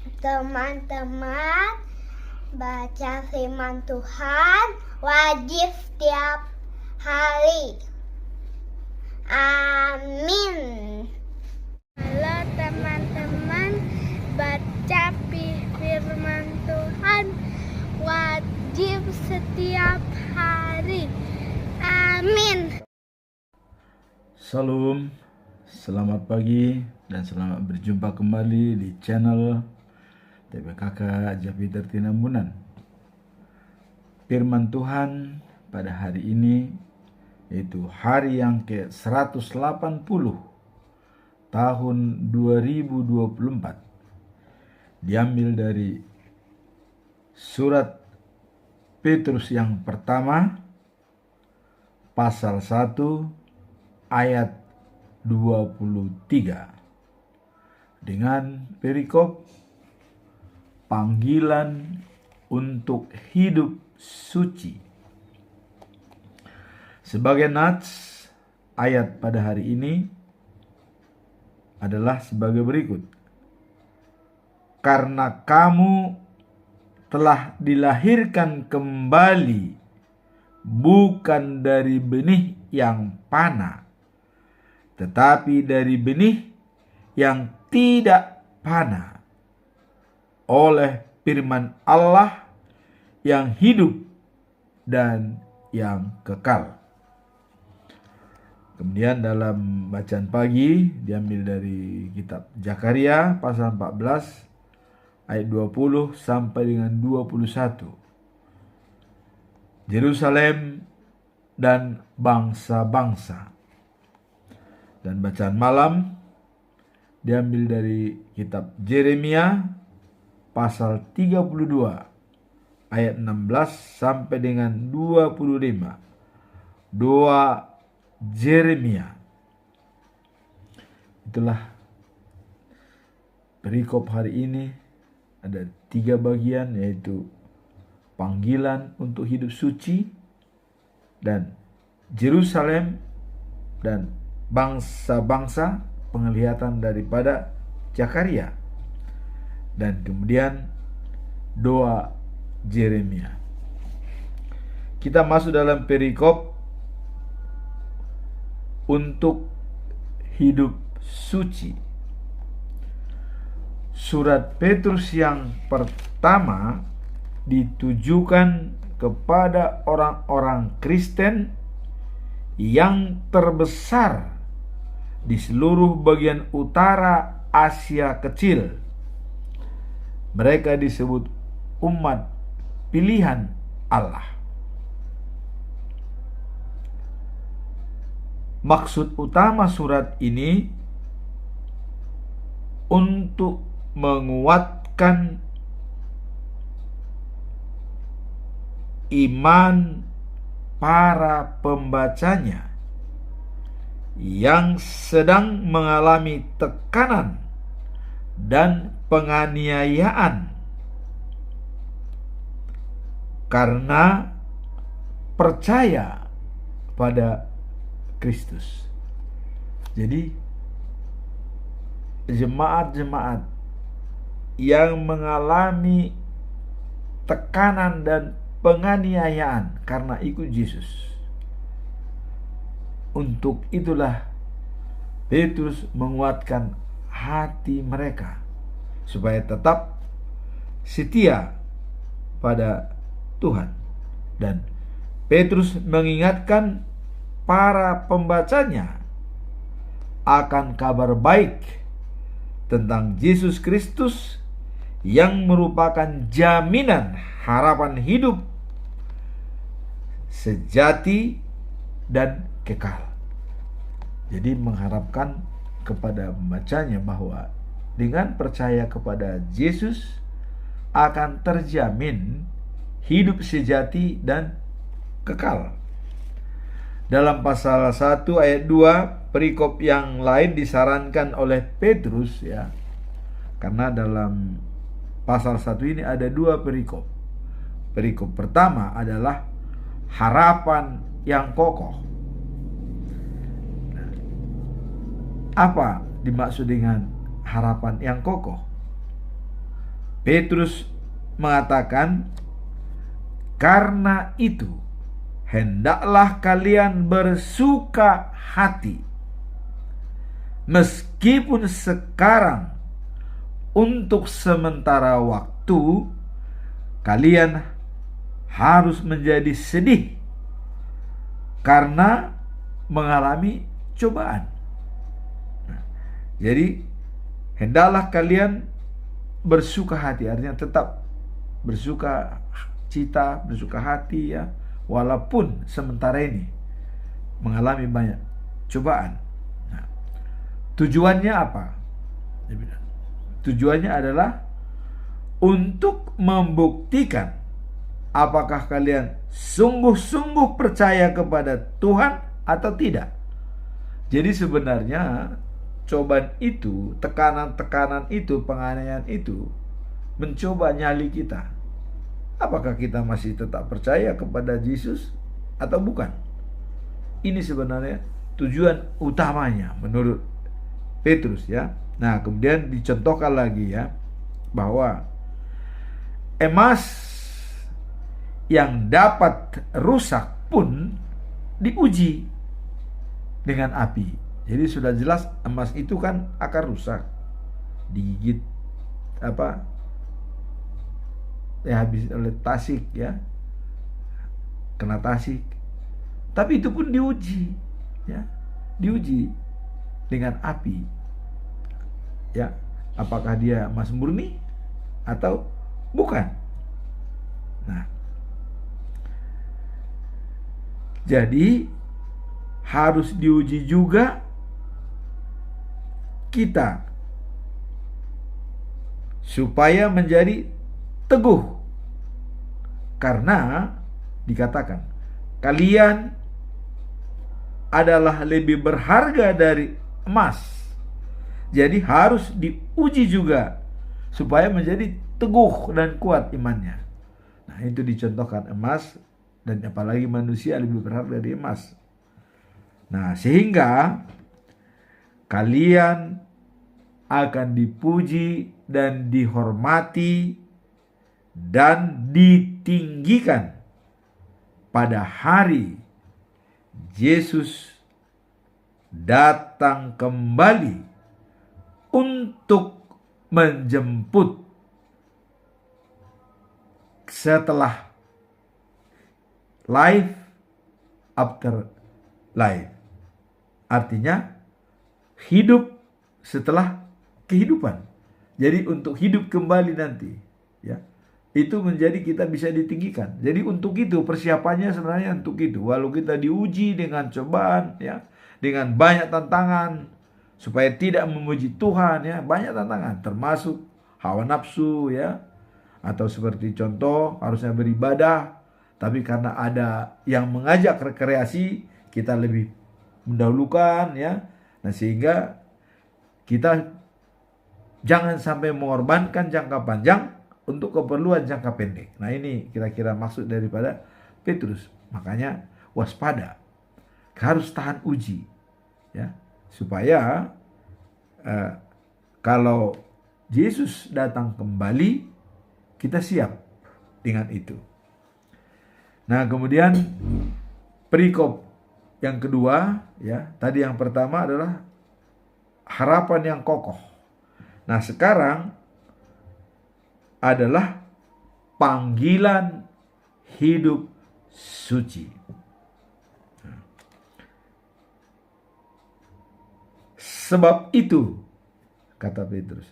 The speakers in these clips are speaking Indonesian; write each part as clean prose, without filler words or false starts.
Teman-teman, baca firman Tuhan wajib setiap hari. Amin. Halo teman-teman, baca firman Tuhan wajib setiap hari. Amin. Salam, selamat pagi dan selamat berjumpa kembali di channel TPKK Jupiter Tinambunan. Firman Tuhan pada hari ini yaitu hari yang ke-180 tahun 2024, diambil dari surat Petrus yang pertama pasal 1 ayat 23 dengan perikop panggilan untuk hidup suci. Sebagai nats ayat pada hari ini adalah sebagai berikut. Karena kamu telah dilahirkan kembali bukan dari benih yang panah, tetapi dari benih yang tidak panah, oleh firman Allah yang hidup dan yang kekal. Kemudian dalam bacaan pagi diambil dari kitab Zakaria pasal 14 ayat 20 sampai dengan 21. Yerusalem dan bangsa-bangsa. Dan bacaan malam diambil dari kitab Yeremia pasal 32 ayat 16 sampai dengan 25. Doa Yeremia. Itulah perikop hari ini. Ada 3 bagian, yaitu panggilan untuk hidup suci, dan Yerusalem dan bangsa-bangsa, penglihatan daripada Zakaria, dan kemudian doa Yeremia. Kita masuk dalam perikop untuk hidup suci. Surat Petrus yang pertama ditujukan kepada orang-orang Kristen yang terbesar di seluruh bagian utara Asia Kecil. Mereka disebut umat pilihan Allah. Maksud utama surat ini untuk menguatkan iman para pembacanya yang sedang mengalami tekanan dan penganiayaan karena percaya pada Kristus. Jadi jemaat-jemaat yang mengalami tekanan dan penganiayaan karena ikut Yesus, untuk itulah Petrus menguatkan hati mereka supaya tetap setia pada Tuhan. Dan Petrus mengingatkan para pembacanya akan kabar baik tentang Yesus Kristus yang merupakan jaminan harapan hidup sejati dan kekal. Jadi mengharapkan kepada pembacanya bahwa dengan percaya kepada Yesus akan terjamin hidup sejati dan kekal. Dalam pasal 1 ayat 2, perikop yang lain disarankan oleh Petrus, ya. Karena dalam pasal 1 ini ada 2 perikop. Perikop pertama adalah harapan yang kokoh. Apa dimaksud dengan harapan yang kokoh? Petrus mengatakan, karena itu hendaklah kalian bersuka hati, meskipun sekarang untuk sementara waktu kalian harus menjadi sedih karena mengalami cobaan. Nah, jadi hendaklah kalian bersuka hati, artinya tetap bersuka cita, bersuka hati ya, walaupun sementara ini mengalami banyak cobaan. Nah, tujuannya apa? Tujuannya adalah untuk membuktikan apakah kalian sungguh-sungguh percaya kepada Tuhan atau tidak. Jadi sebenarnya cobaan itu, tekanan-tekanan itu, penganiayaan itu mencoba nyali kita. Apakah kita masih tetap percaya kepada Yesus atau bukan? Ini sebenarnya tujuan utamanya menurut Petrus ya. Nah, kemudian dicontohkan lagi ya, bahwa emas yang dapat rusak pun diuji dengan api. Jadi sudah jelas emas itu kan akan rusak, digigit habis oleh tasik ya, kena tasik. Tapi itu pun diuji ya, diuji dengan api ya, apakah dia emas murni atau bukan. Nah, jadi harus diuji juga kita supaya menjadi teguh, karena dikatakan kalian adalah lebih berharga dari emas. Jadi harus diuji juga supaya menjadi teguh dan kuat imannya. Nah, itu dicontohkan emas, dan apalagi manusia lebih berharga dari emas. Nah, sehingga kalian akan dipuji dan dihormati dan ditinggikan pada hari Yesus datang kembali untuk menjemput setelah life after life. Artinya hidup setelah kehidupan. Jadi untuk hidup kembali nanti ya, itu menjadi kita bisa ditinggikan. Jadi untuk itu persiapannya sebenarnya untuk itu. Walau kita diuji dengan cobaan ya, dengan banyak tantangan supaya tidak memuji Tuhan ya, banyak tantangan termasuk hawa nafsu ya, atau seperti contoh harusnya beribadah tapi karena ada yang mengajak rekreasi kita lebih mendahulukan ya. Nah, sehingga kita jangan sampai mengorbankan jangka panjang untuk keperluan jangka pendek. Nah, ini kira-kira maksud daripada Petrus. Makanya waspada, harus tahan uji ya, supaya kalau Yesus datang kembali kita siap dengan itu. Nah, kemudian perikop yang kedua ya, tadi yang pertama adalah harapan yang kokoh. Nah, sekarang adalah panggilan hidup suci. Sebab itu, kata Petrus,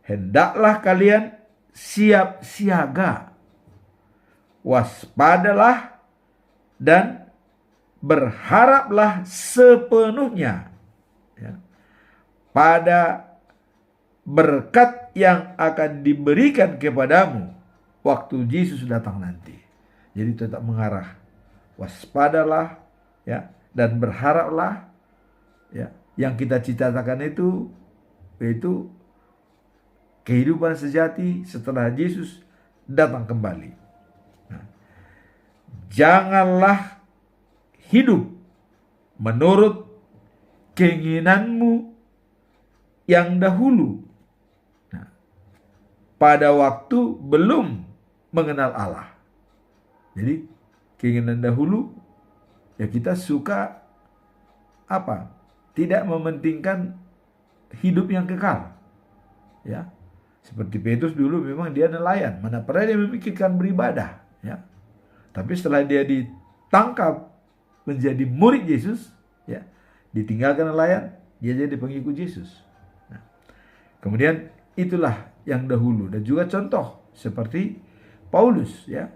hendaklah kalian siap siaga, waspadalah dan berharaplah sepenuhnya ya, pada berkat yang akan diberikan kepadamu waktu Yesus datang nanti. Jadi tetap mengarah, waspadalah ya, dan berharaplah ya. Yang kita cita-citakan itu yaitu kehidupan sejati setelah Yesus datang kembali. Nah, janganlah hidup menurut keinginanmu yang dahulu. Nah, pada waktu belum mengenal Allah. Jadi keinginan dahulu ya kita suka apa? Tidak mementingkan hidup yang kekal. Ya. Seperti Petrus dulu memang dia nelayan, mana pernah dia memikirkan beribadah, ya. Tapi setelah dia ditangkap menjadi murid Yesus, ya, ditinggalkan nelayan, dia jadi pengikut Yesus. Nah, kemudian itulah yang dahulu, dan juga contoh seperti Paulus, ya.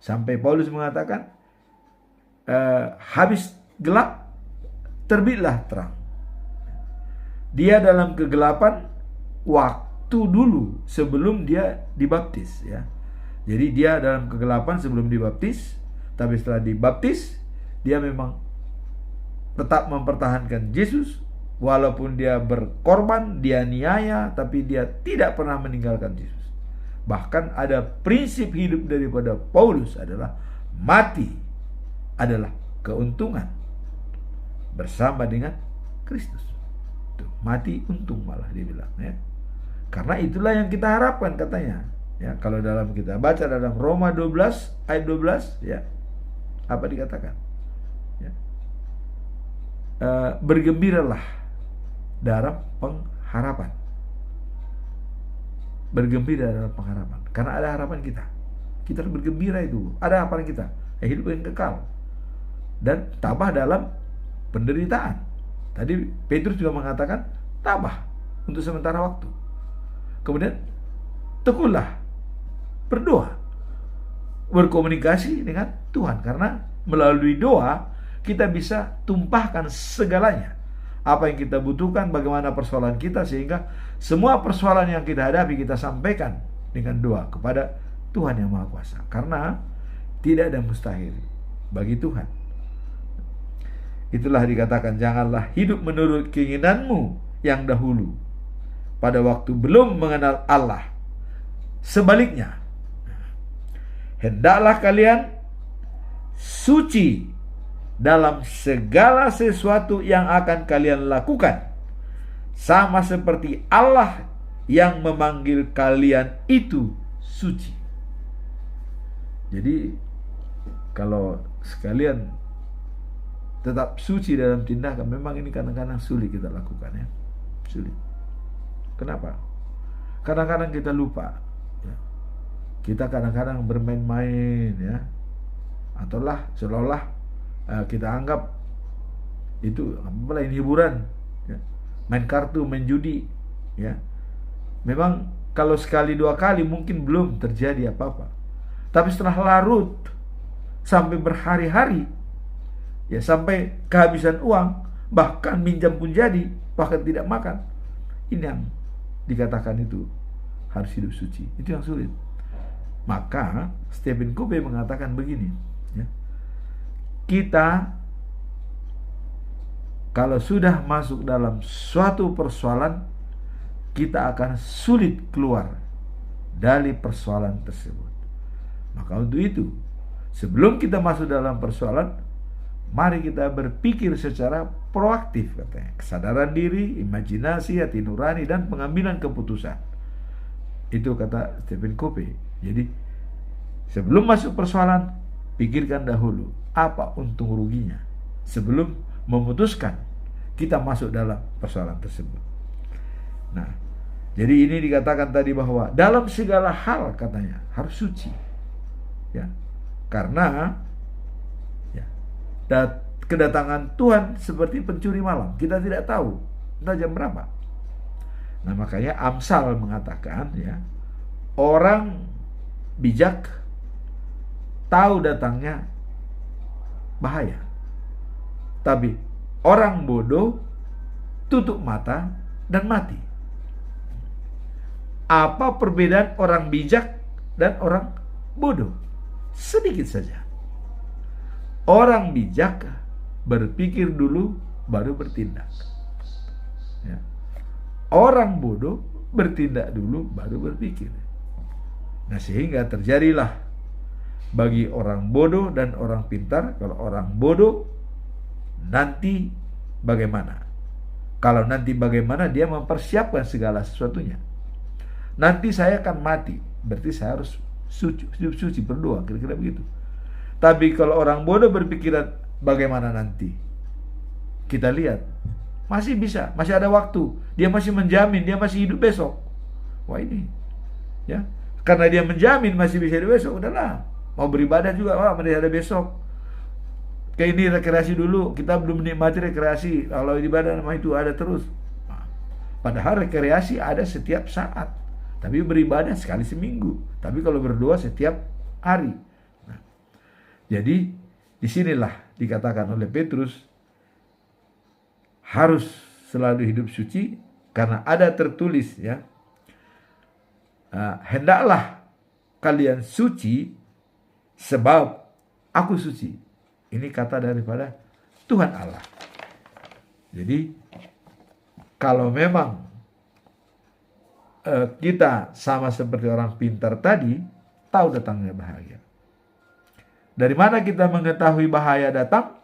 Sampai Paulus mengatakan habis gelap terbitlah terang. Dia dalam kegelapan waktu dulu sebelum dia dibaptis, ya. Jadi dia dalam kegelapan sebelum dibaptis, tapi setelah dibaptis dia memang tetap mempertahankan Yesus walaupun dia berkorban, dia niaya, tapi dia tidak pernah meninggalkan Yesus. Bahkan ada prinsip hidup daripada Paulus adalah mati adalah keuntungan bersama dengan Kristus. Tuh, mati untung malah dia bilang, ya. Karena itulah yang kita harapkan katanya. Ya, kalau dalam kita baca dalam Roma 12 ayat 12, ya. Apa dikatakan? Ya. Bergembiralah dalam pengharapan. Bergembira dalam pengharapan. Karena ada harapan kita. Kita harus bergembira itu. Ada harapan kita. Hidup yang kekal. Dan tabah dalam penderitaan. Tadi Petrus juga mengatakan tabah untuk sementara waktu. Kemudian tekunlah, berdoa, berkomunikasi dengan Tuhan, karena melalui doa kita bisa tumpahkan segalanya, apa yang kita butuhkan, bagaimana persoalan kita, sehingga semua persoalan yang kita hadapi kita sampaikan dengan doa kepada Tuhan yang Maha Kuasa, karena tidak ada mustahil bagi Tuhan. Itulah dikatakan, janganlah hidup menurut keinginanmu yang dahulu pada waktu belum mengenal Allah. Sebaliknya, hendaklah kalian suci dalam segala sesuatu yang akan kalian lakukan, sama seperti Allah yang memanggil kalian itu suci. Jadi kalau sekalian tetap suci dalam tindakan, memang ini kadang-kadang sulit kita lakukan, ya. Sulit. Kenapa? Kadang-kadang kita lupa, ya. Kita kadang-kadang bermain-main, ya, ataulah seolah-olah kita anggap itu lain hiburan, ya. Main kartu, main judi, ya. Memang kalau sekali dua kali mungkin belum terjadi apa-apa, tapi setelah larut sampai berhari-hari, ya, sampai kehabisan uang, bahkan minjam pun jadi, bahkan tidak makan, ini yang dikatakan itu harus hidup suci. Itu yang sulit. Maka Stephen Covey mengatakan begini, ya, kita kalau sudah masuk dalam suatu persoalan, kita akan sulit keluar dari persoalan tersebut. Maka untuk itu, sebelum kita masuk dalam persoalan, mari kita berpikir secara proaktif, katanya. Kesadaran diri, imajinasi, hati nurani, dan pengambilan keputusan. Itu kata Stephen Covey. Jadi sebelum masuk persoalan, pikirkan dahulu apa untung ruginya sebelum memutuskan kita masuk dalam persoalan tersebut. Nah, jadi ini dikatakan tadi bahwa dalam segala hal, katanya, harus suci, ya, karena kedatangan Tuhan seperti pencuri malam, kita tidak tahu entah jam berapa. Nah, makanya Amsal mengatakan, ya, orang bijak tahu datangnya bahaya, tapi orang bodoh tutup mata dan mati. Apa perbedaan orang bijak dan orang bodoh? Sedikit saja. Orang bijak berpikir dulu baru bertindak, ya. Orang bodoh bertindak dulu baru berpikir. Nah, sehingga terjadilah bagi orang bodoh dan orang pintar. Kalau orang bodoh nanti bagaimana? Kalau nanti bagaimana, dia mempersiapkan segala sesuatunya. nanti saya akan mati, berarti saya harus hidup suci, berdoa, kira-kira begitu. Tapi kalau orang bodoh berpikiran bagaimana nanti, kita lihat masih bisa, masih ada waktu, dia masih menjamin dia masih hidup besok. Wah ini, ya, karena dia menjamin masih bisa hidup besok, udahlah, mau beribadah juga, wah masih ada besok. Kayak ini rekreasi dulu, kita belum menikmati rekreasi, kalau ibadah nama itu ada terus. Nah, padahal rekreasi ada setiap saat, tapi beribadah sekali seminggu, tapi kalau berdoa setiap hari. Nah, jadi disinilah dikatakan oleh Petrus harus selalu hidup suci, karena ada tertulis, ya, hendaklah kalian suci sebab aku suci. Ini kata daripada Tuhan Allah. Jadi kalau memang kita sama seperti orang pintar tadi, tahu datangnya bahaya. Dari mana kita mengetahui bahaya datang?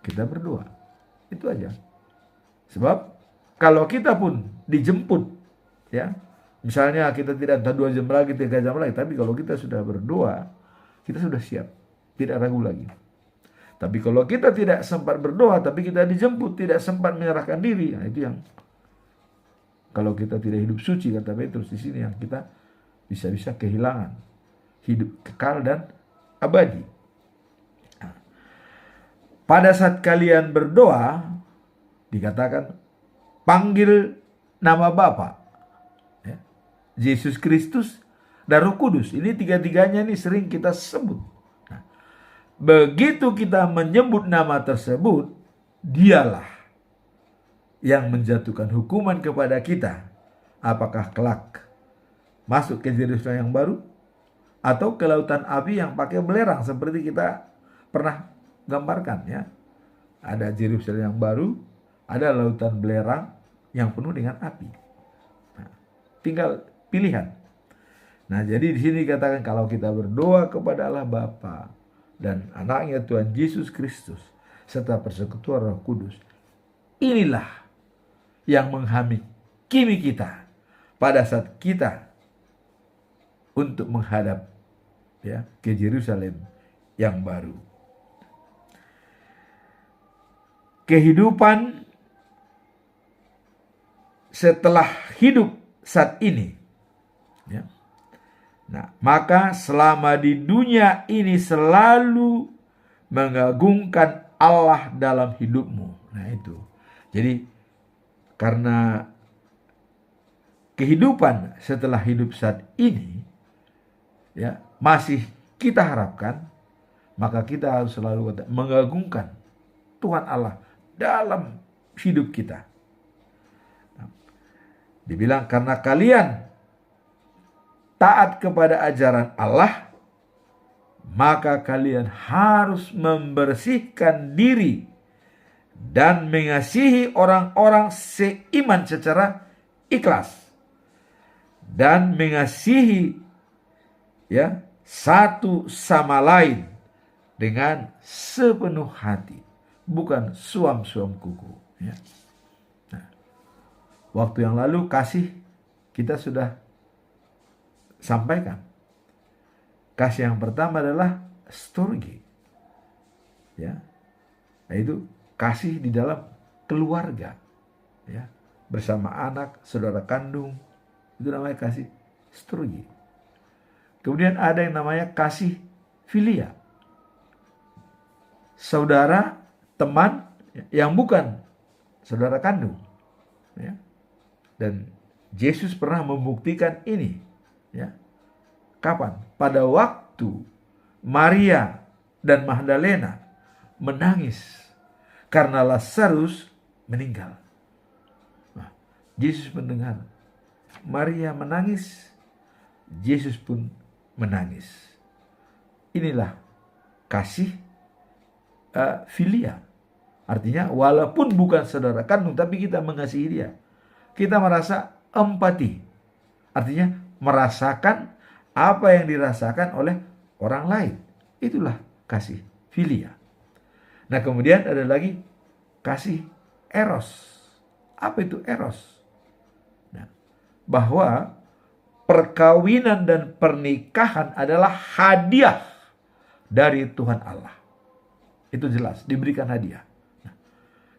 Kita berdoa. Itu aja. Sebab kalau kita pun dijemput, ya, misalnya kita tidak entah 2 jam lagi, 3 jam lagi, tapi kalau kita sudah berdoa, kita sudah siap, tidak ragu lagi. Tapi kalau kita tidak sempat berdoa, tapi kita dijemput, tidak sempat menyerahkan diri, nah itu yang, kalau kita tidak hidup suci, kata Petrus di sini, yang kita bisa-bisa kehilangan hidup kekal dan abadi. Nah, pada saat kalian berdoa, dikatakan panggil nama Bapa, ya, Yesus Kristus dan Roh Kudus. Ini tiga-tiganya ini sering kita sebut. Nah, begitu kita menyebut nama tersebut, dialah yang menjatuhkan hukuman kepada kita. Apakah kelak masuk ke Yerusalem yang baru, atau ke lautan api yang pakai belerang, seperti kita pernah gambarkan, ya. Ada Yerusalem yang baru, ada lautan belerang yang penuh dengan api. Nah, tinggal pilihan. Nah, jadi di sini dikatakan kalau kita berdoa kepada Allah Bapa dan anaknya Tuhan Yesus Kristus serta persekutuan Roh Kudus, inilah yang menghakimi kita pada saat kita untuk menghadap, ya, ke Yerusalem yang baru. Kehidupan setelah hidup saat ini, ya. Nah, maka selama di dunia ini selalu mengagungkan Allah dalam hidupmu. Nah itu. Jadi karena kehidupan setelah hidup saat ini, ya, masih kita harapkan, maka kita harus selalu mengagungkan Tuhan Allah dalam hidup kita. Dibilang karena kalian taat kepada ajaran Allah, maka kalian harus membersihkan diri dan mengasihi orang-orang seiman secara ikhlas, dan mengasihi, ya, satu sama lain dengan sepenuh hati, bukan suam-suam kuku, ya. Waktu yang lalu kasih kita sudah sampaikan. Kasih yang pertama adalah storge, ya, yaitu kasih di dalam keluarga, ya, bersama anak, saudara kandung, itu namanya kasih storge. Kemudian ada yang namanya kasih filia, saudara, teman yang bukan saudara kandung, ya. Dan Yesus pernah membuktikan ini, ya. Kapan? Pada waktu Maria dan Magdalena menangis karena Lazarus meninggal. Nah, Yesus mendengar Maria menangis, Yesus pun menangis. Inilah kasih filia. Artinya walaupun bukan saudara kandung, tapi kita mengasihi dia. Kita merasa empati. Artinya merasakan apa yang dirasakan oleh orang lain. Itulah kasih filia. Nah, kemudian ada lagi kasih eros. Apa itu eros? Nah, bahwa perkawinan dan pernikahan adalah hadiah dari Tuhan Allah. Itu jelas, diberikan hadiah.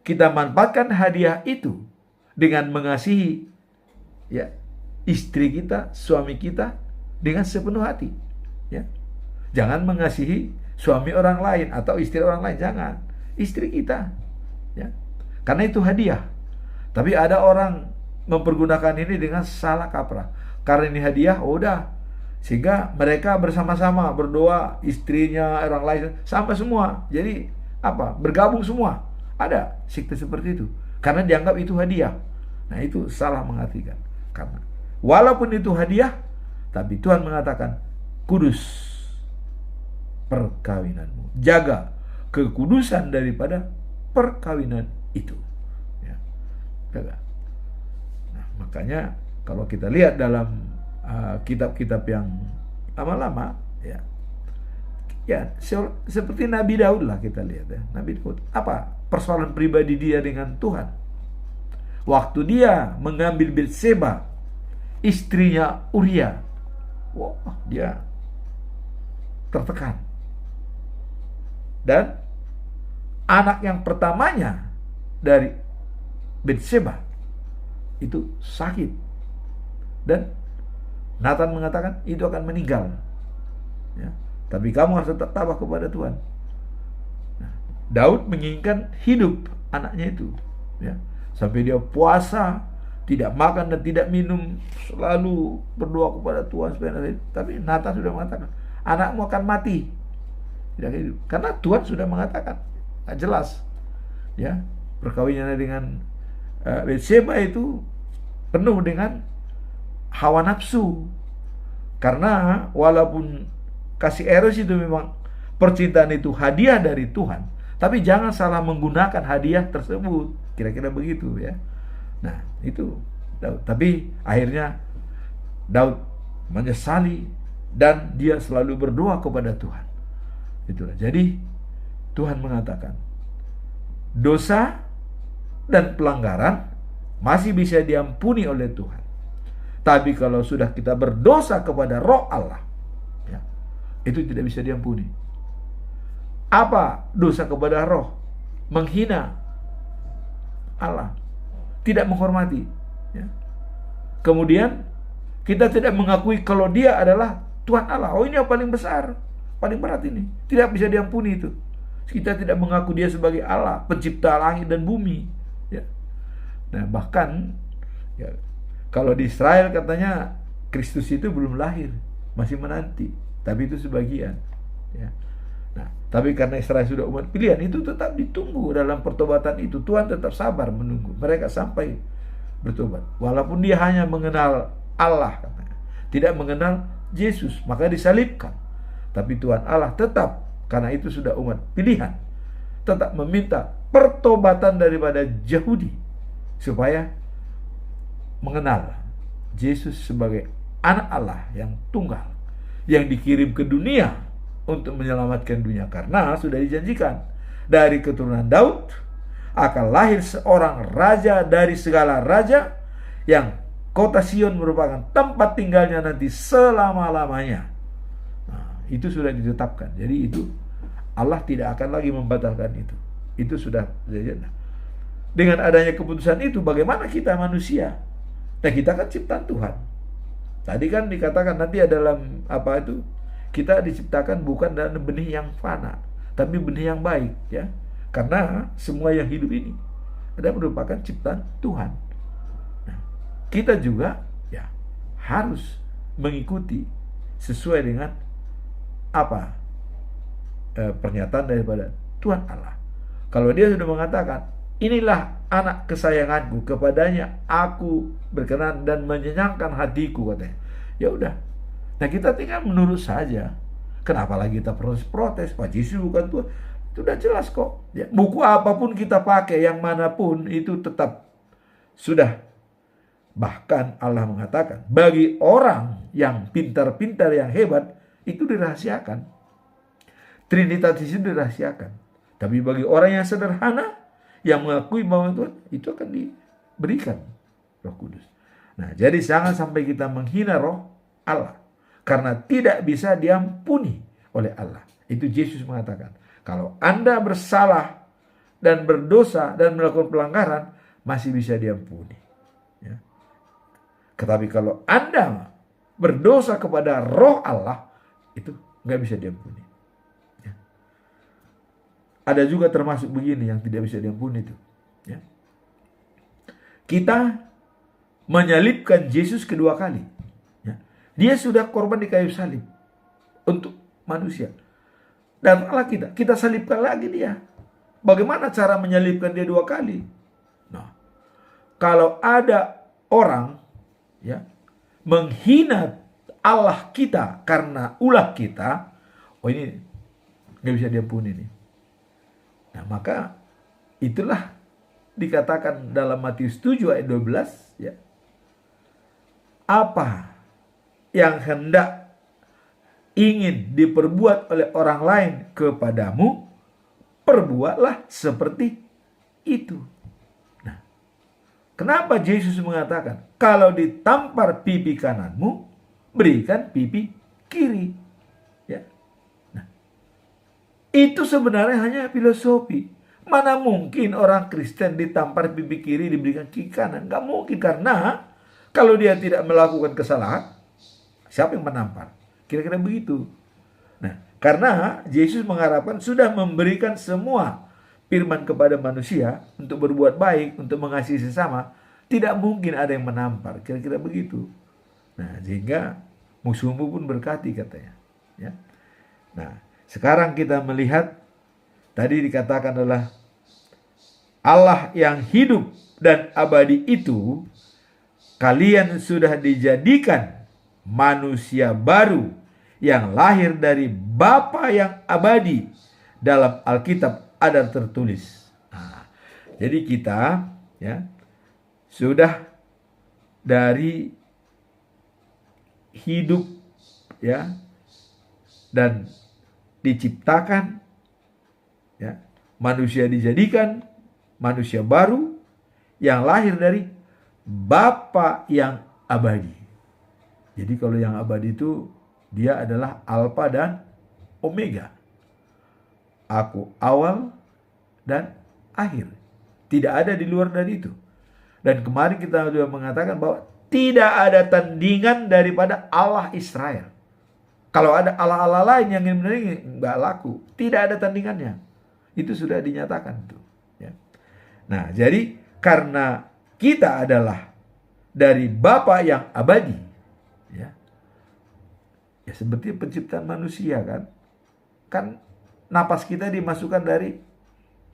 Kita manfaatkan hadiah itu dengan mengasihi ya istri kita, suami kita dengan sepenuh hati. Ya. Jangan mengasihi suami orang lain atau istri orang lain, jangan. Istri kita. Ya. Karena itu hadiah. Tapi ada orang mempergunakan ini dengan salah kaprah. Karena ini hadiah, udah. Sehingga mereka bersama-sama berdoa, istrinya, orang lain, sama semua. Jadi apa? Bergabung semua. Ada sekte seperti itu. Karena dianggap itu hadiah. Nah, itu salah mengartikan. Karena walaupun itu hadiah, tapi Tuhan mengatakan kudus perkawinanmu. Jaga kekudusan daripada perkawinan itu. Ya. Jaga. Nah, makanya kalau kita lihat dalam kitab-kitab yang lama-lama, ya seperti Nabi Daud lah kita lihat ya. Nabi Daud, apa persoalan pribadi dia dengan Tuhan? Waktu dia mengambil Batseba, istrinya Uria, wah, dia tertekan. Dan anak yang pertamanya dari Batseba itu sakit. Dan Nathan mengatakan itu akan meninggal. Ya. Tapi kamu harus tetap tabah kepada Tuhan. Nah, Daud menginginkan hidup anaknya itu. Ya. Sampai dia puasa, tidak makan dan tidak minum, selalu berdoa kepada Tuhan supaya hidup. Tapi Nathan sudah mengatakan, anakmu akan mati, tidak hidup. Karena Tuhan sudah mengatakan, jelas. Ya, perkawinannya dengan Batseba itu penuh dengan hawa nafsu. Karena walaupun kasih eros itu memang percintaan itu hadiah dari Tuhan, tapi jangan salah menggunakan hadiah tersebut. Kira-kira begitu ya. Nah, itu Daud. Tapi akhirnya Daud menyesali dan dia selalu berdoa kepada Tuhan. Itulah. Jadi Tuhan mengatakan dosa dan pelanggaran masih bisa diampuni oleh Tuhan. Tapi kalau sudah kita berdosa kepada Roh Allah, ya, itu tidak bisa diampuni. Apa dosa kepada Roh? Menghina Allah, tidak menghormati. Ya. Kemudian kita tidak mengakui kalau Dia adalah Tuhan Allah. Oh, ini yang paling besar, paling berat ini. Tidak bisa diampuni itu. Kita tidak mengaku Dia sebagai Allah, pencipta langit dan bumi. Ya. Nah, bahkan ya, kalau di Israel katanya Kristus itu belum lahir, masih menanti. Tapi itu sebagian. Ya. Nah, tapi karena Israel sudah umat pilihan, itu tetap ditunggu dalam pertobatan itu. Tuhan tetap sabar menunggu mereka sampai bertobat. Walaupun dia hanya mengenal Allah, katanya, tidak mengenal Yesus, maka disalibkan. Tapi Tuhan Allah tetap, karena itu sudah umat pilihan, tetap meminta pertobatan daripada Yahudi supaya mengenal Yesus sebagai anak Allah yang tunggal, yang dikirim ke dunia untuk menyelamatkan dunia. Karena sudah dijanjikan dari keturunan Daud akan lahir seorang raja dari segala raja, yang kota Sion merupakan tempat tinggalnya nanti selama-lamanya. Nah, itu sudah ditetapkan. Jadi itu Allah tidak akan lagi membatalkan itu. Itu sudah terjadi. Dengan adanya keputusan itu, bagaimana kita manusia? Nah, kita kan ciptaan Tuhan. Tadi kan dikatakan nanti dalam apa itu, kita diciptakan bukan dalam benih yang fana, tapi benih yang baik, ya. Karena semua yang hidup ini adalah merupakan ciptaan Tuhan. Nah, kita juga ya harus mengikuti sesuai dengan apa pernyataan daripada Tuhan Allah. Kalau Dia sudah mengatakan, inilah anak kesayanganku, kepadanya aku berkenan dan menyenangkan hatiku, katanya. Ya udah. Nah, kita tinggal menurut saja. Kenapa lagi kita protes? Pak Yesus bukan Tuhan. Itu udah jelas kok. Ya, buku apapun kita pakai, yang manapun itu tetap sudah. Bahkan Allah mengatakan, bagi orang yang pintar-pintar, yang hebat, itu dirahasiakan. Trinitas itu dirahasiakan. Tapi bagi orang yang sederhana, yang mengakui bahwa Tuhan, itu akan diberikan Roh Kudus. Nah, jadi jangan sampai kita menghina Roh Allah. Karena tidak bisa diampuni oleh Allah. Itu Yesus mengatakan, kalau Anda bersalah dan berdosa dan melakukan pelanggaran, masih bisa diampuni. Ya. Tetapi kalau Anda berdosa kepada roh Allah, itu nggak bisa diampuni. Ya. Ada juga termasuk begini yang tidak bisa diampuni itu. Ya. Kita menyalibkan Yesus kedua kali. Ya. Dia sudah korban di kayu salib untuk manusia. Dan Allah kita salibkan lagi dia. Bagaimana cara menyalibkan dia dua kali? Nah, kalau ada orang ya menghina Allah kita karena ulah kita, oh ini nggak bisa diampuni nih. Nah, maka itulah dikatakan dalam Matius 7 ayat 12 ya. Apa yang hendak ingin diperbuat oleh orang lain kepadamu, perbuatlah seperti itu. Nah, kenapa Yesus mengatakan, kalau ditampar pipi kananmu, berikan pipi kiri. Ya. Nah, itu sebenarnya hanya filosofi. Mana mungkin orang Kristen ditampar pipi kiri diberikan kiri kanan? Gak mungkin, karena kalau dia tidak melakukan kesalahan, siapa yang menampar? Kira-kira begitu. Nah, karena Yesus mengharapkan sudah memberikan semua firman kepada manusia untuk berbuat baik, untuk mengasihi sesama, tidak mungkin ada yang menampar. Kira-kira begitu. Nah, sehingga musuhmu pun berkati katanya. Ya. Nah, sekarang kita melihat tadi dikatakan adalah Allah yang hidup dan abadi itu, kalian sudah dijadikan manusia baru yang lahir dari Bapa yang abadi. Dalam Alkitab ada tertulis. Nah, jadi kita ya sudah dari hidup ya dan diciptakan ya, manusia dijadikan manusia baru yang lahir dari Bapa yang abadi. Jadi kalau yang abadi itu dia adalah Alfa dan Omega. Aku awal dan akhir. Tidak ada di luar dari itu. Dan kemarin kita sudah mengatakan bahwa tidak ada tandingan daripada Allah Israel. Kalau ada Allah-Allah lain yang nggak laku, tidak ada tandingannya. Itu sudah dinyatakan tuh. Ya. Nah, jadi karena kita adalah dari Bapa yang abadi, ya, ya seperti penciptaan manusia kan napas kita dimasukkan dari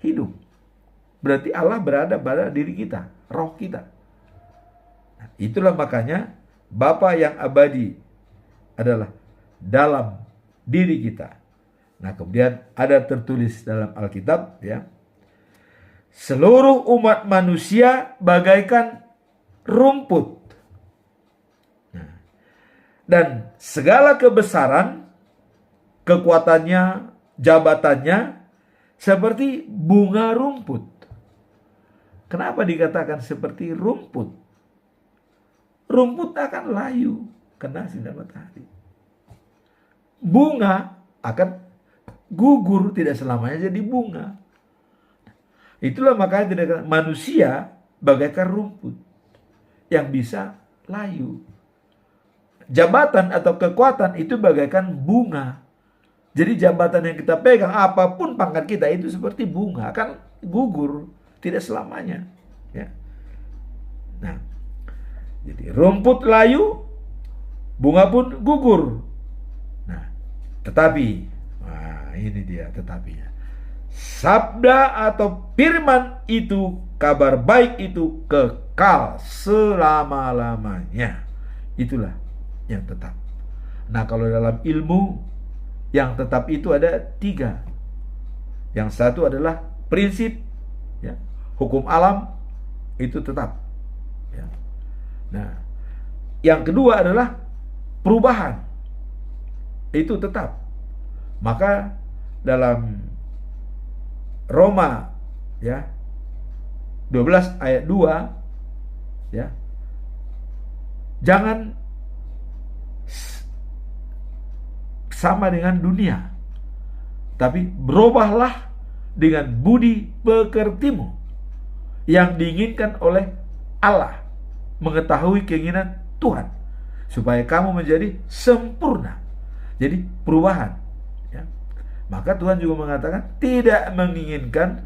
hidup. Berarti Allah berada pada diri kita, roh kita. Nah, itulah makanya Bapa yang abadi adalah dalam diri kita. Nah, kemudian ada tertulis dalam Alkitab ya. Seluruh umat manusia bagaikan rumput. Nah, dan segala kebesaran, kekuatannya, jabatannya seperti bunga rumput. Kenapa dikatakan seperti rumput? Rumput akan layu kena sinar matahari. Bunga akan gugur, tidak selamanya jadi bunga. Itulah makanya dikatakan manusia bagaikan rumput yang bisa layu. Jabatan atau kekuatan itu bagaikan bunga. Jadi jabatan yang kita pegang, apapun pangkat kita, itu seperti bunga, akan gugur, tidak selamanya. Ya. Nah, jadi rumput layu, bunga pun gugur. Nah, tetapi, ini dia tetapinya. Sabda atau firman itu, kabar baik itu kekal selama-lamanya. Itulah yang tetap. Nah, kalau dalam ilmu, yang tetap itu ada 3. Yang satu adalah prinsip, ya, hukum alam itu tetap. Ya. Nah, yang kedua adalah perubahan, itu tetap. Maka dalam Roma ya 12 ayat 2 ya, jangan sama dengan dunia, tapi berubahlah dengan budi pekertimu yang diinginkan oleh Allah, mengetahui keinginan Tuhan, supaya kamu menjadi sempurna. Jadi perubahan, ya. Maka Tuhan juga mengatakan tidak menginginkan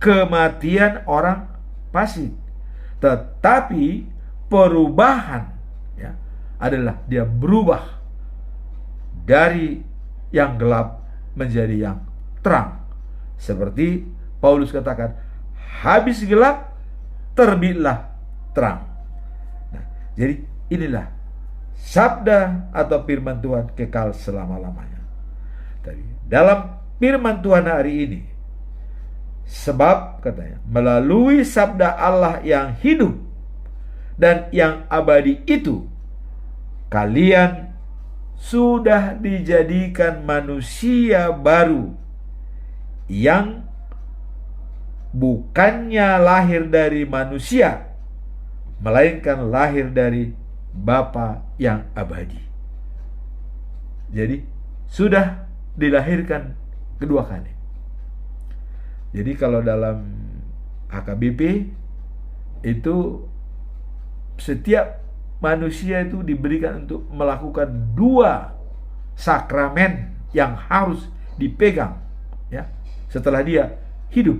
kematian orang fasik, tetapi perubahan, ya, adalah dia berubah dari yang gelap menjadi yang terang. Seperti Paulus katakan, habis gelap terbitlah terang. Nah, jadi inilah sabda atau firman Tuhan kekal selama-lamanya. Tadi dalam firman Tuhan hari ini, sebab katanya melalui sabda Allah yang hidup dan yang abadi itu, kalian sudah dijadikan manusia baru yang bukannya lahir dari manusia, melainkan lahir dari Bapa yang abadi. Jadi sudah dilahirkan kedua kali. Jadi kalau dalam HKBP itu setiap manusia itu diberikan untuk melakukan 2 sakramen yang harus dipegang, ya, setelah dia hidup.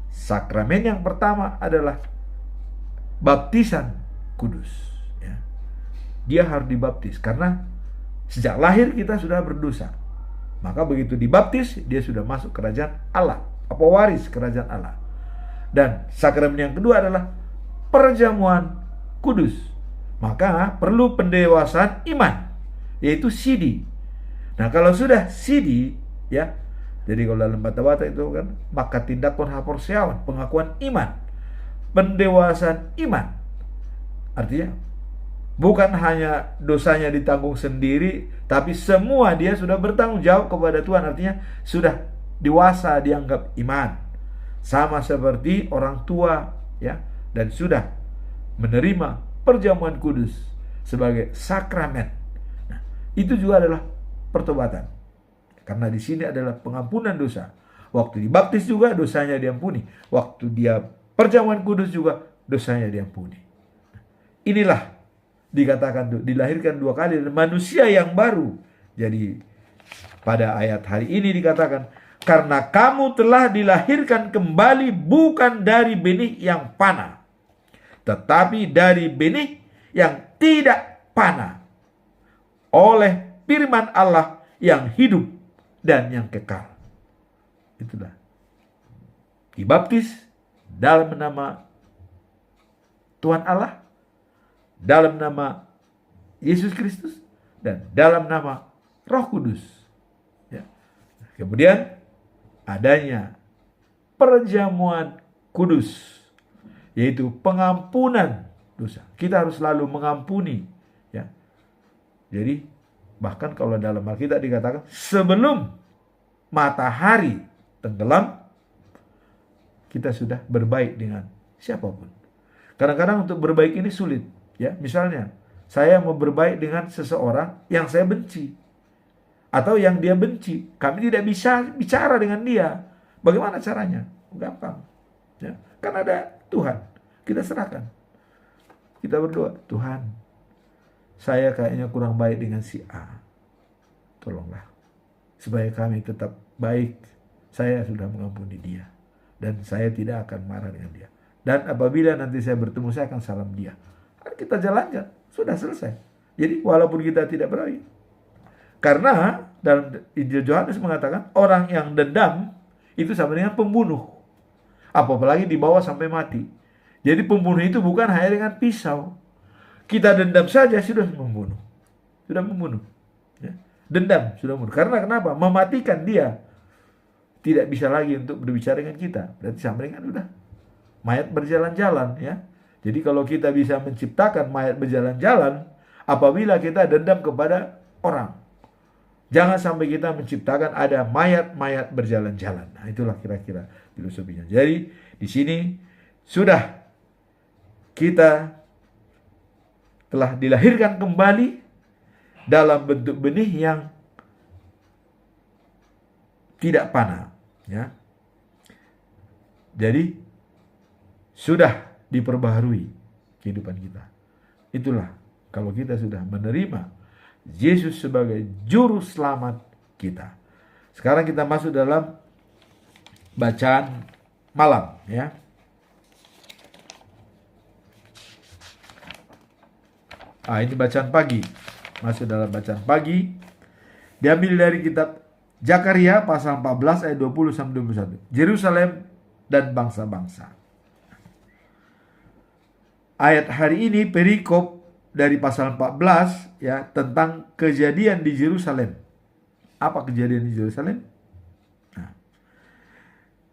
Sakramen yang pertama adalah baptisan kudus, ya. Dia harus dibaptis karena sejak lahir kita sudah berdosa. Maka begitu dibaptis, dia sudah masuk kerajaan Allah, apa waris kerajaan Allah. Dan sakramen yang kedua adalah perjamuan kudus. Maka perlu pendewasaan iman, yaitu sidi. Nah, kalau sudah sidi, ya, jadi kalau dalam bata-bata itu kan, maka tindakan haporseawan, pengakuan iman, pendewasaan iman. Artinya bukan hanya dosanya ditanggung sendiri, tapi semua dia sudah bertanggung jawab kepada Tuhan. Artinya sudah dewasa, dianggap iman, sama seperti orang tua, ya, dan sudah menerima perjamuan kudus sebagai sakramen. Nah, itu juga adalah pertobatan, karena di sini adalah pengampunan dosa. Waktu dibaptis juga dosanya diampuni, waktu dia perjamuan kudus juga dosanya diampuni. Inilah dikatakan dilahirkan 2 kali dan manusia yang baru. Jadi pada ayat hari ini dikatakan, karena kamu telah dilahirkan kembali bukan dari benih yang panah, tetapi dari benih yang tidak panah, oleh firman Allah yang hidup dan yang kekal. Itulah dibaptis dalam nama Tuhan Allah, dalam nama Yesus Kristus, dan dalam nama Roh Kudus, ya. Kemudian adanya perjamuan kudus, yaitu pengampunan dosa. Kita harus selalu mengampuni, ya. Jadi bahkan kalau dalam Alkitab dikatakan sebelum matahari tenggelam kita sudah berbaik dengan siapapun. Kadang-kadang untuk berbaik ini sulit, ya. Misalnya saya mau berbaik dengan seseorang yang saya benci atau yang dia benci, kami tidak bisa bicara dengan dia. Bagaimana caranya? Gampang, ya. Kan ada Tuhan, kita serahkan. Kita berdoa, Tuhan, saya kayaknya kurang baik dengan si A. Tolonglah, supaya kami tetap baik. Saya sudah mengampuni dia, dan saya tidak akan marah dengan dia. Dan apabila nanti saya bertemu, saya akan salam dia. Kita jalan-jalan, sudah selesai. Jadi walaupun kita tidak berbaik. Karena dalam Injil Yohanes mengatakan, orang yang dendam itu sama dengan pembunuh. Apalagi dibawa sampai mati. Jadi pembunuh itu bukan hanya dengan pisau. Kita dendam saja sudah membunuh. Sudah membunuh, ya. Dendam sudah membunuh. Karena kenapa? Mematikan dia. Tidak bisa lagi untuk berbicara dengan kita. Berarti sama dengan udah mayat berjalan-jalan, ya. Jadi kalau kita bisa menciptakan mayat berjalan-jalan, apabila kita dendam kepada orang, jangan sampai kita menciptakan ada mayat-mayat berjalan-jalan. Nah, itulah kira-kira filosofinya. Jadi di sini sudah kita telah dilahirkan kembali dalam bentuk benih yang tidak panah, ya. Jadi sudah diperbaharui kehidupan kita. Itulah kalau kita sudah menerima Yesus sebagai juru selamat kita. Sekarang kita masuk dalam bacaan malam, ya. Ini bacaan pagi. Masuk dalam bacaan pagi. Diambil dari kitab Zakaria pasal 14 ayat 20 sampai 21. Yerusalem dan bangsa-bangsa. Ayat hari ini perikop dari pasal 14 ya tentang kejadian di Yerusalem. Apa kejadian di Yerusalem? Nah,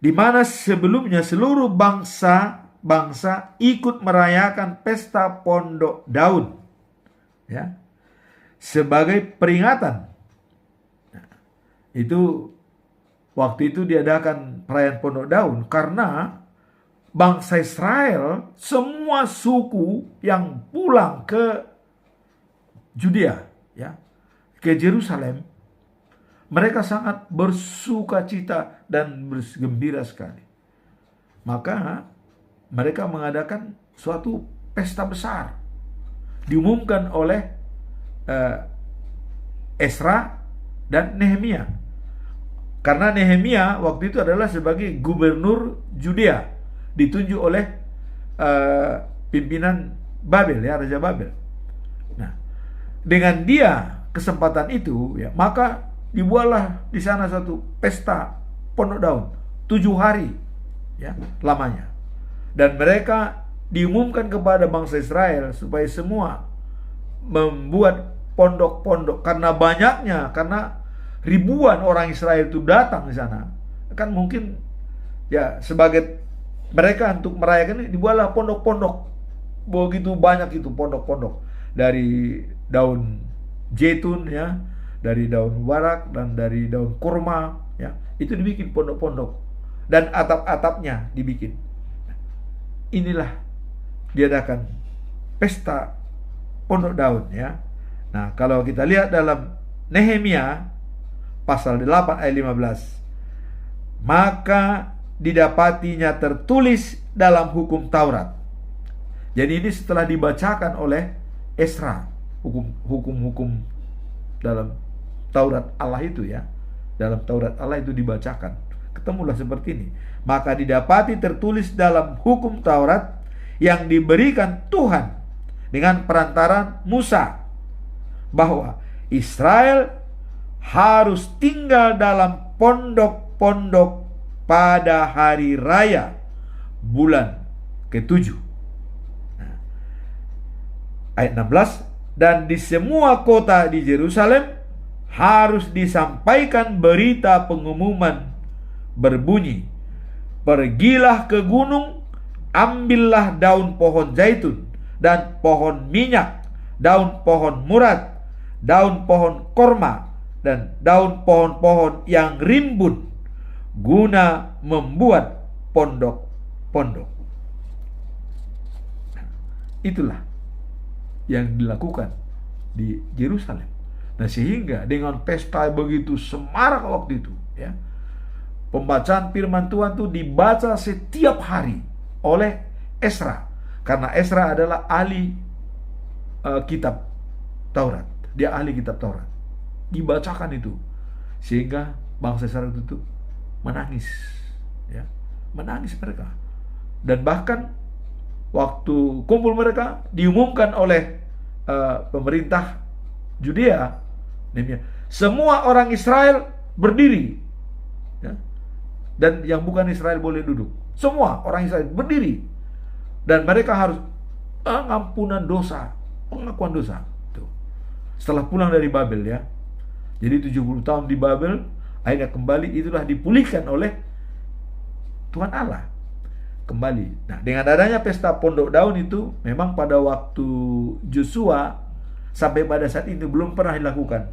di mana sebelumnya seluruh bangsa ikut merayakan pesta Pondok Daun, ya, sebagai peringatan. Nah, itu waktu itu diadakan perayaan Pondok Daun karena bangsa Israel, semua suku yang pulang ke Judea, ya, ke Yerusalem, mereka sangat bersukacita dan bergembira sekali. Maka mereka mengadakan suatu pesta besar, diumumkan oleh Ezra dan Nehemia. Karena Nehemia waktu itu adalah sebagai gubernur Judea, ditunjuk oleh pimpinan Babel, ya, Raja Babel. Nah, dengan dia kesempatan itu, ya, maka dibuatlah di sana satu pesta Pondok Daun 7 hari, ya, lamanya. Dan mereka diumumkan kepada bangsa Israel supaya semua membuat pondok-pondok karena ribuan orang Israel itu datang di sana. Kan mungkin ya sebagai mereka untuk merayakan ini dibuatlah pondok-pondok. Begitu banyak itu pondok-pondok. Dari daun zaitun, ya, dari daun warak dan dari daun kurma, ya. Itu dibikin pondok-pondok. Dan atap-atapnya dibikin. Inilah diadakan pesta Pondok Daun, ya. Nah, kalau kita lihat dalam Nehemia pasal 8 ayat 15. Maka didapatinya tertulis dalam hukum Taurat. Jadi ini setelah dibacakan oleh Ezra, hukum-hukum dalam Taurat Allah itu, ya. Dalam Taurat Allah itu dibacakan. Ketemulah seperti ini. Maka didapati tertulis dalam hukum Taurat yang diberikan Tuhan dengan perantaran Musa, bahwa Israel harus tinggal dalam pondok-pondok pada hari raya bulan ke-7. Nah, ayat 16, dan di semua kota di Yerusalem harus disampaikan berita pengumuman berbunyi, pergilah ke gunung, ambillah daun pohon zaitun dan pohon minyak, daun pohon murad, daun pohon korma, dan daun pohon-pohon yang rimbun, guna membuat pondok-pondok. Itulah yang dilakukan di Yerusalem. Nah, sehingga dengan pesta begitu semarak waktu itu, ya, pembacaan firman Tuhan itu dibaca setiap hari oleh Ezra, karena Ezra adalah ahli kitab Taurat. Dia ahli kitab Taurat. Dibacakan itu sehingga bangsa Israel itu menangis, ya, menangis mereka. Dan bahkan waktu kumpul mereka diumumkan oleh pemerintah Judea, semua orang Israel berdiri, ya, dan yang bukan Israel boleh duduk. Semua orang Israel berdiri, dan mereka harus pengampunan dosa, pengakuan dosa. Tuh. Setelah pulang dari Babel, ya. Jadi 70 tahun di Babel, akhirnya kembali, itulah dipulihkan oleh Tuhan Allah. Kembali. Nah, dengan adanya pesta Pondok Daun itu, memang pada waktu Yosua sampai pada saat ini belum pernah dilakukan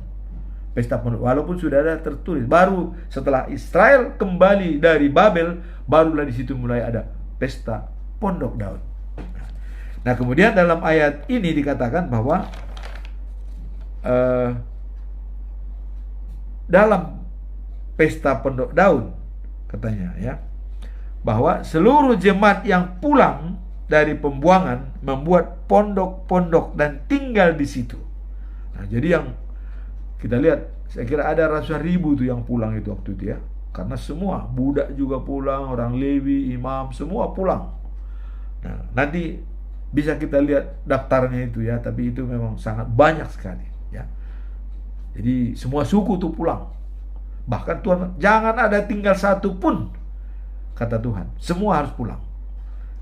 pesta Pondok, walaupun sudah ada tertulis. Baru setelah Israel kembali dari Babel, barulah di situ mulai ada pesta Pondok Daun. Nah, kemudian dalam ayat ini dikatakan bahwa dalam pesta Pondok Daun, katanya ya, bahwa seluruh jemaat yang pulang dari pembuangan membuat pondok-pondok dan tinggal di situ. Nah, jadi yang kita lihat, saya kira ada ratusan ribu tuh yang pulang itu waktu itu ya, karena semua budak juga pulang, orang Lewi, imam, semua pulang. Nah, nanti bisa kita lihat daftarnya itu ya, tapi itu memang sangat banyak sekali ya. Jadi semua suku tuh pulang. Bahkan Tuhan, jangan ada tinggal satu pun, kata Tuhan, semua harus pulang.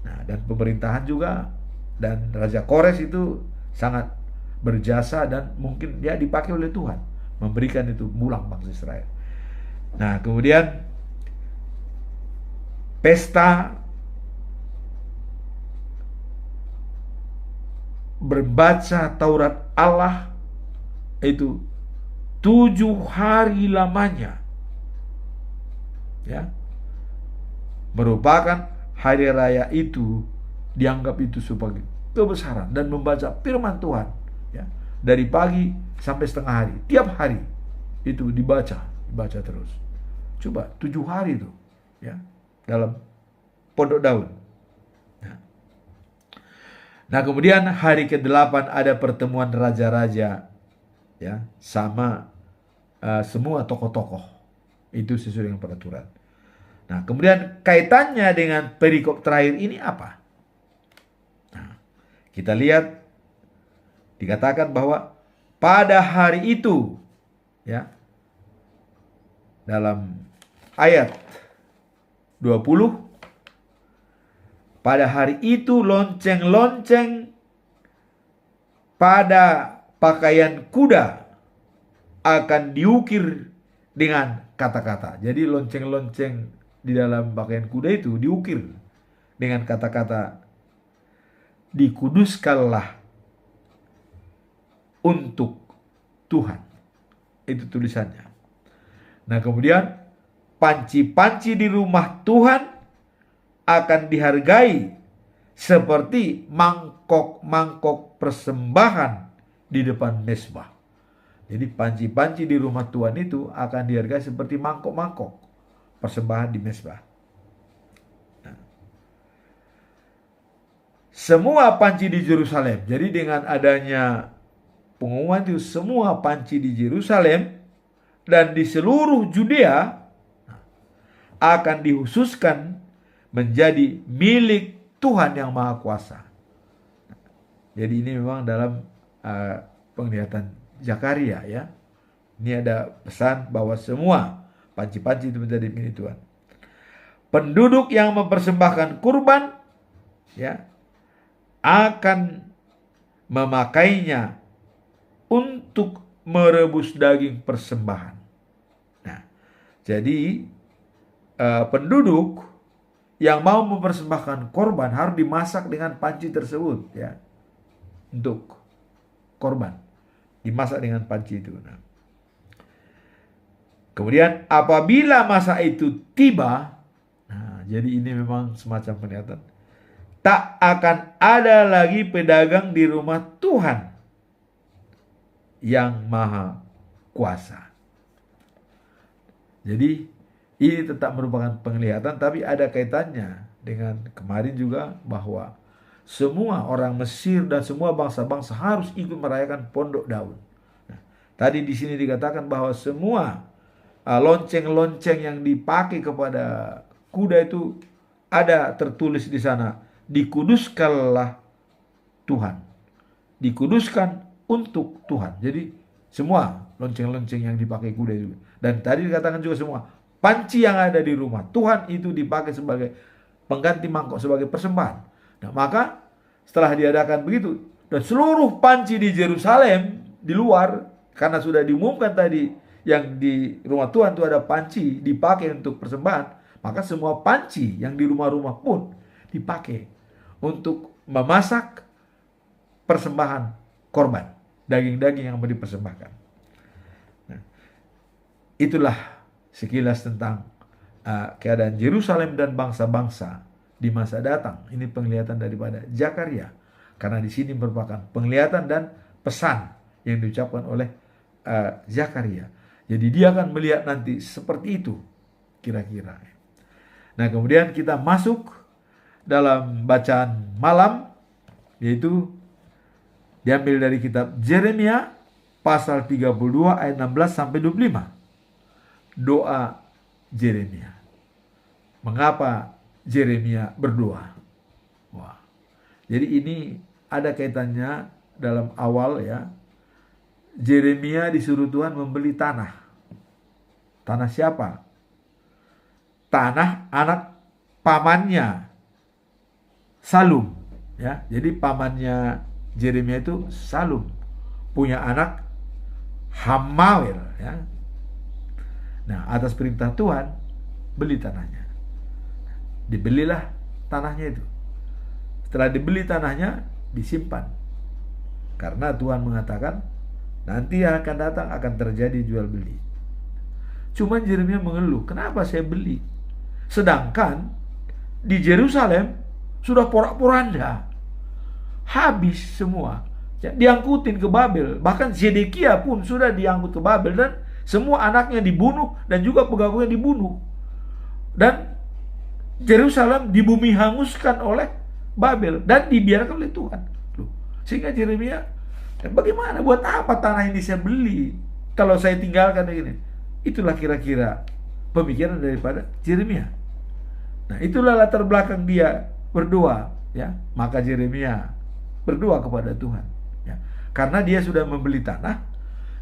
Nah, dan pemerintahan juga, dan Raja Kores itu sangat berjasa dan mungkin dia dipakai oleh Tuhan memberikan itu pulang bangsa Israel. Nah, kemudian pesta membaca Taurat Allah itu 7 hari lamanya ya, merupakan hari raya itu dianggap itu sebagai kebesaran, dan membaca firman Tuhan ya, dari pagi sampai setengah hari, tiap hari itu dibaca terus. Coba 7 hari itu ya, dalam Pondok Daun. Nah, kemudian hari ke-8 ada pertemuan raja-raja ya, sama semua tokoh-tokoh. Itu sesuai dengan peraturan. Nah, kemudian kaitannya dengan perikop terakhir ini apa? Nah, kita lihat dikatakan bahwa pada hari itu ya, dalam ayat 20, pada hari itu lonceng-lonceng pada pakaian kuda akan diukir dengan kata-kata. Jadi lonceng-lonceng di dalam pakaian kuda itu diukir dengan kata-kata, dikuduskanlah untuk Tuhan. Itu tulisannya. Nah, kemudian panci-panci di rumah Tuhan akan dihargai seperti mangkok-mangkok persembahan di depan mezbah. Jadi panci-panci di rumah Tuhan itu akan dihargai seperti mangkok-mangkok persembahan di mezbah. Nah, semua panci di Yerusalem. Jadi dengan adanya pengumuman itu, semua panci di Yerusalem dan di seluruh Judea akan dikhususkan menjadi milik Tuhan yang Maha Kuasa. Jadi ini memang dalam penglihatan Zakaria ya. Ini ada pesan bahwa semua panci-panci itu menjadi milik Tuhan. Penduduk yang mempersembahkan kurban ya akan memakainya untuk merebus daging persembahan. Nah, jadi penduduk yang mau mempersembahkan korban harus dimasak dengan panci tersebut ya, untuk korban dimasak dengan panci itu. Nah, kemudian apabila masa itu tiba, nah jadi ini memang semacam penglihatan, tak akan ada lagi pedagang di rumah Tuhan yang Maha Kuasa. Jadi ini tetap merupakan penglihatan, tapi ada kaitannya dengan kemarin juga bahwa semua orang Mesir dan semua bangsa-bangsa harus ikut merayakan Pondok Daun. Nah, tadi di sini dikatakan bahwa semua lonceng-lonceng yang dipakai kepada kuda itu ada tertulis di sana, dikuduskanlah Tuhan. Dikuduskan untuk Tuhan. Jadi semua lonceng-lonceng yang dipakai kuda itu. Dan tadi dikatakan juga semua panci yang ada di rumah Tuhan itu dipakai sebagai pengganti mangkok, sebagai persembahan. Nah, maka setelah diadakan begitu, dan seluruh panci di Yerusalem di luar, karena sudah diumumkan tadi yang di rumah Tuhan itu ada panci dipakai untuk persembahan, maka semua panci yang di rumah-rumah pun dipakai untuk memasak persembahan korban, daging-daging yang mau dipersembahkan. Nah, itulah sekilas tentang keadaan Yerusalem dan bangsa-bangsa di masa datang. Ini penglihatan daripada Zakaria, karena di sini merupakan penglihatan dan pesan yang diucapkan oleh Zakaria. Jadi dia akan melihat nanti seperti itu kira-kira. Nah, kemudian kita masuk dalam bacaan malam, yaitu diambil dari kitab Yeremia pasal 32 ayat 16 sampai 25. Doa Yeremia. Mengapa Yeremia berdoa? Wah. Jadi ini ada kaitannya dalam awal ya. Yeremia disuruh Tuhan membeli tanah. Tanah siapa? Tanah anak pamannya Salum, ya. Jadi pamannya Yeremia itu Salum, punya anak Hamawel, ya. Nah, atas perintah Tuhan beli tanahnya. Dibelilah tanahnya itu. Setelah dibeli tanahnya disimpan. Karena Tuhan mengatakan nanti yang akan datang akan terjadi jual beli. Cuman Yeremia mengeluh, kenapa saya beli? Sedangkan di Yerusalem sudah porak-poranda, habis semua, ya, diangkutin ke Babel. Bahkan Zedekia pun sudah diangkut ke Babel dan semua anaknya dibunuh dan juga pegawainya dibunuh. Dan Yerusalem dibumi hanguskan oleh Babel dan dibiarkan oleh Tuhan. Sehingga Yeremia, bagaimana, buat apa tanah ini saya beli kalau saya tinggalkan ini? Itulah kira-kira pemikiran daripada Yeremia. Nah, itulah latar belakang dia berdoa, ya. Maka Yeremia berdoa kepada Tuhan, ya. Karena dia sudah membeli tanah,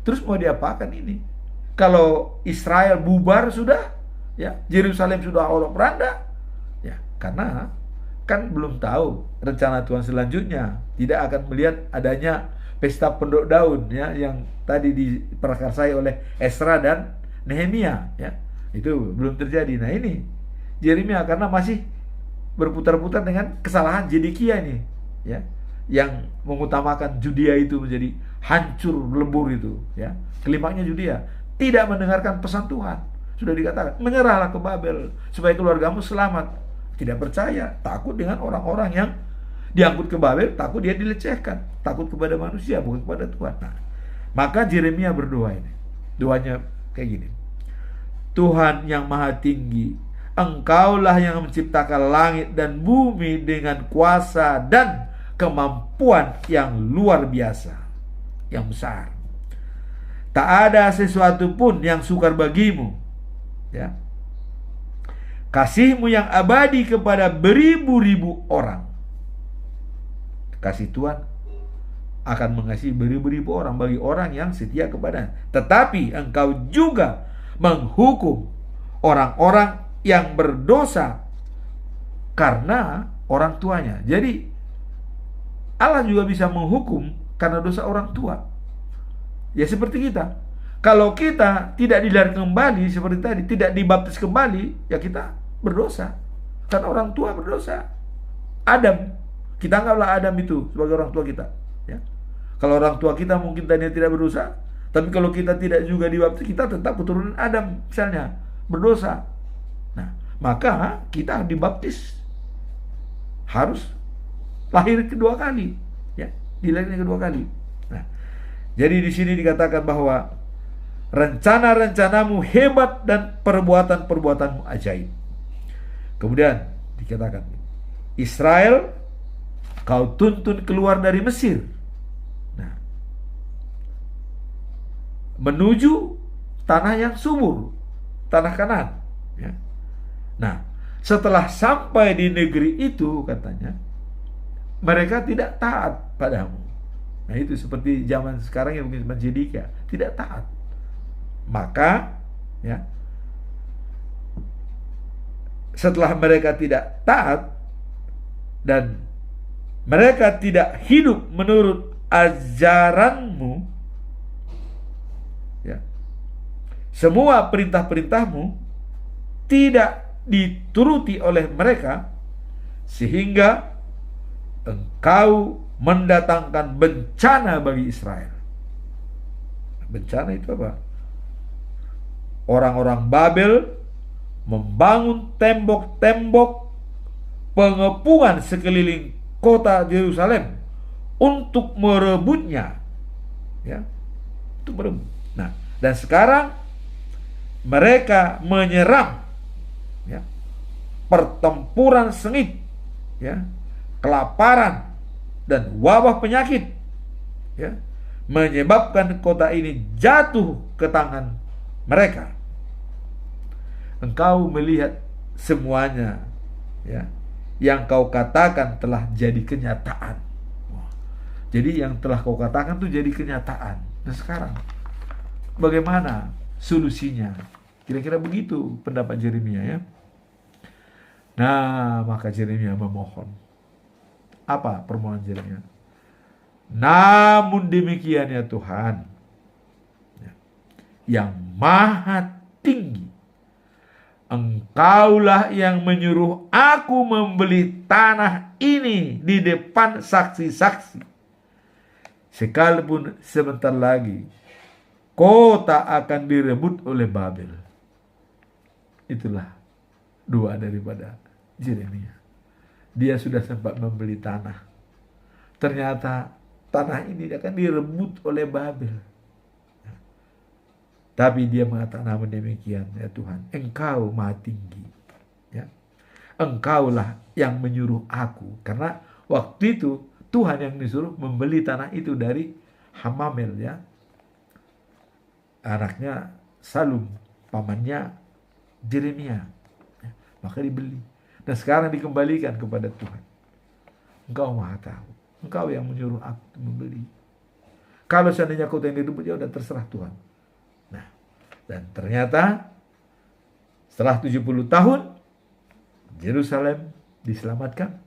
terus mau diapakan ini? Kalau Israel bubar sudah, ya, Yerusalem sudah orok-randa, ya, karena kan belum tahu rencana Tuhan selanjutnya. Tidak akan melihat adanya pesta pendok daun, ya, yang tadi diprakarsai oleh Esra dan Nehemia, ya. Itu belum terjadi. Nah, ini Yeremia karena masih berputar-putar dengan kesalahan Zedekia ini, ya, yang mengutamakan Judea itu menjadi hancur lebur itu, ya. Klimaknya Judea tidak mendengarkan pesan Tuhan. Sudah dikatakan, menyerahlah ke Babel supaya keluargamu selamat. Tidak percaya, takut dengan orang-orang yang diangkut ke Babel, takut dia dilecehkan, takut kepada manusia bukan kepada Tuhan. Nah, maka Yeremia berdoa ini. Doanya kayak gini. Tuhan yang maha tinggi, Engkaulah yang menciptakan langit dan bumi dengan kuasa dan kemampuan yang luar biasa, yang besar. Tak ada sesuatu pun yang sukar bagimu, ya. Kasih-Mu yang abadi kepada beribu-ribu orang. Kasih Tuhan akan mengasihi beribu-ribu orang bagi orang yang setia kepadanya. Tetapi Engkau juga menghukum orang-orang yang berdosa karena orang tuanya. Jadi Allah juga bisa menghukum karena dosa orang tua. Ya seperti kita. Kalau kita tidak dilahirkan kembali seperti tadi, tidak dibaptis kembali, ya kita berdosa. Karena orang tua berdosa. Adam, kita anggaplah Adam itu sebagai orang tua kita, ya. Kalau orang tua kita mungkin tadinya tidak berdosa, tapi kalau kita tidak juga dibaptis, kita tetap keturunan Adam misalnya, berdosa. Nah, maka kita dibaptis, harus lahir kedua kali, ya, dilahirkan kedua kali. Nah, jadi di sini dikatakan bahwa rencana-rencanamu hebat dan perbuatan-perbuatanmu ajaib. Kemudian dikatakan, Israel kau tuntun keluar dari Mesir, nah, menuju tanah yang subur, tanah Kanaan, ya. Nah, setelah sampai di negeri itu, katanya, mereka tidak taat padamu. Nah, itu seperti zaman sekarang yang mungkin zaman Zedekia, tidak taat. Maka, ya, setelah mereka tidak taat dan mereka tidak hidup menurut ajaranmu, ya, semua perintah-perintahmu tidak dituruti oleh mereka, sehingga engkau mendatangkan bencana bagi Israel. Bencana itu apa? Orang-orang Babel membangun tembok-tembok pengepungan sekeliling kota Yerusalem untuk merebutnya, ya, untuk merebut. Nah, dan sekarang mereka menyerang, ya, pertempuran sengit, ya, kelaparan dan wabah penyakit, ya, menyebabkan kota ini jatuh ke tangan mereka. Engkau melihat semuanya, ya, yang kau katakan telah jadi kenyataan. Jadi yang telah kau katakan itu jadi kenyataan. Nah sekarang bagaimana solusinya? Kira-kira begitu pendapat Yeremia, ya. Nah, maka Yeremia memohon. Apa permohonan Yeremia? Namun demikian ya Tuhan, yang maha tinggi, Engkaulah yang menyuruh aku membeli tanah ini di depan saksi-saksi. Sekalipun sebentar lagi kota akan direbut oleh Babel. Itulah doa daripada Yeremia. Dia sudah sempat membeli tanah. Ternyata tanah ini akan direbut oleh Babel. Tapi dia mengatakan, namun demikian ya Tuhan, Engkau maha tinggi, ya. Engkaulah yang menyuruh aku. Karena waktu itu Tuhan yang disuruh membeli tanah itu dari Hamamel, ya, anaknya Salum, pamannya Yeremia, ya. Maka dibeli. Dan sekarang dikembalikan kepada Tuhan. Engkau maha tahu. Engkau yang menyuruh aku membeli. Kalau seandainya kota yang direbut, ya udah terserah Tuhan. Nah, dan ternyata setelah 70 tahun Yerusalem diselamatkan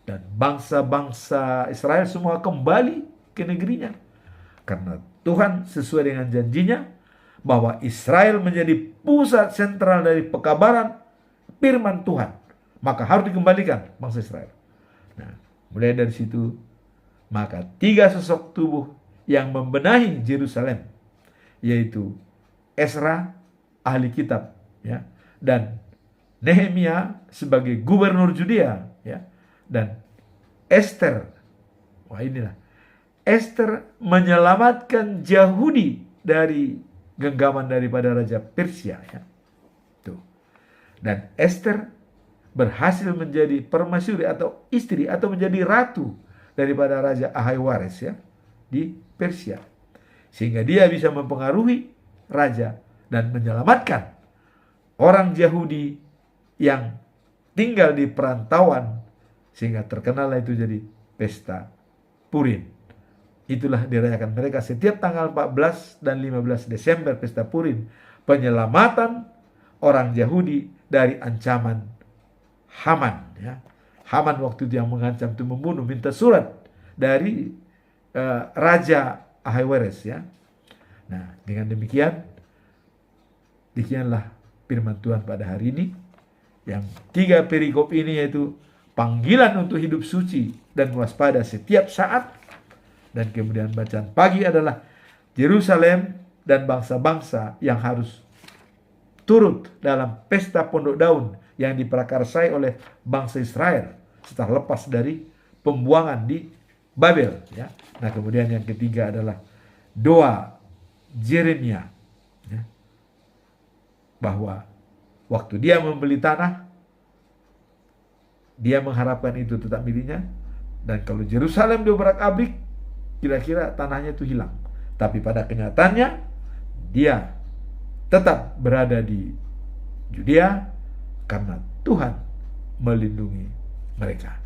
dan bangsa-bangsa Israel semua kembali ke negerinya. Karena Tuhan sesuai dengan janjinya bahwa Israel menjadi pusat sentral dari pekabaran firman Tuhan. Maka harus dikembalikan bangsa Israel. Nah, mulai dari situ maka 3 sosok tubuh yang membenahi Yerusalem, yaitu Ezra, ahli kitab, ya, dan Nehemia sebagai gubernur Judea, ya, dan Esther. Wah, inilah Esther menyelamatkan Yahudi dari genggaman daripada Raja Persia, ya. Tuh. Dan Esther berhasil menjadi permaisuri atau istri atau menjadi ratu daripada Raja Ahasuerus, ya, di Persia. Sehingga dia bisa mempengaruhi raja dan menyelamatkan orang Yahudi yang tinggal di perantauan, sehingga terkenal itu jadi pesta Purim. Itulah dirayakan mereka setiap tanggal 14 dan 15 Desember, pesta Purim, penyelamatan orang Yahudi dari ancaman Haman, ya. Haman waktu itu yang mengancam itu membunuh, minta surat dari Raja Ahasuerus, ya. Nah, dengan demikian, demikianlah firman Tuhan pada hari ini. Yang 3 perikop ini yaitu panggilan untuk hidup suci dan waspada setiap saat. Dan kemudian bacaan pagi adalah Yerusalem dan bangsa-bangsa yang harus turut dalam pesta pondok daun yang diprakarsai oleh bangsa Israel setelah lepas dari pembuangan di Babel, ya. Nah, kemudian yang ketiga adalah doa Yeremia, ya, bahwa waktu dia membeli tanah, dia mengharapkan itu tetap miliknya, dan kalau Yerusalem diobrak-abrik, kira-kira tanahnya itu hilang. Tapi pada kenyataannya dia tetap berada di Judea karena Tuhan melindungi mereka.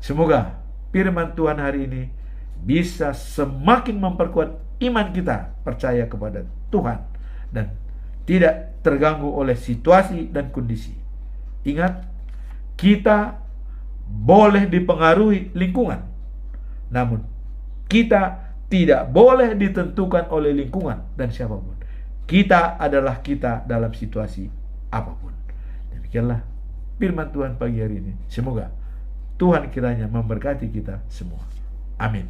Semoga firman Tuhan hari ini bisa semakin memperkuat iman kita percaya kepada Tuhan dan tidak terganggu oleh situasi dan kondisi. Ingat, kita boleh dipengaruhi lingkungan, namun kita tidak boleh ditentukan oleh lingkungan dan siapapun. Kita adalah kita dalam situasi apapun. Demikianlah firman Tuhan pagi hari ini. Semoga Tuhan kiranya memberkati kita semua. Amin.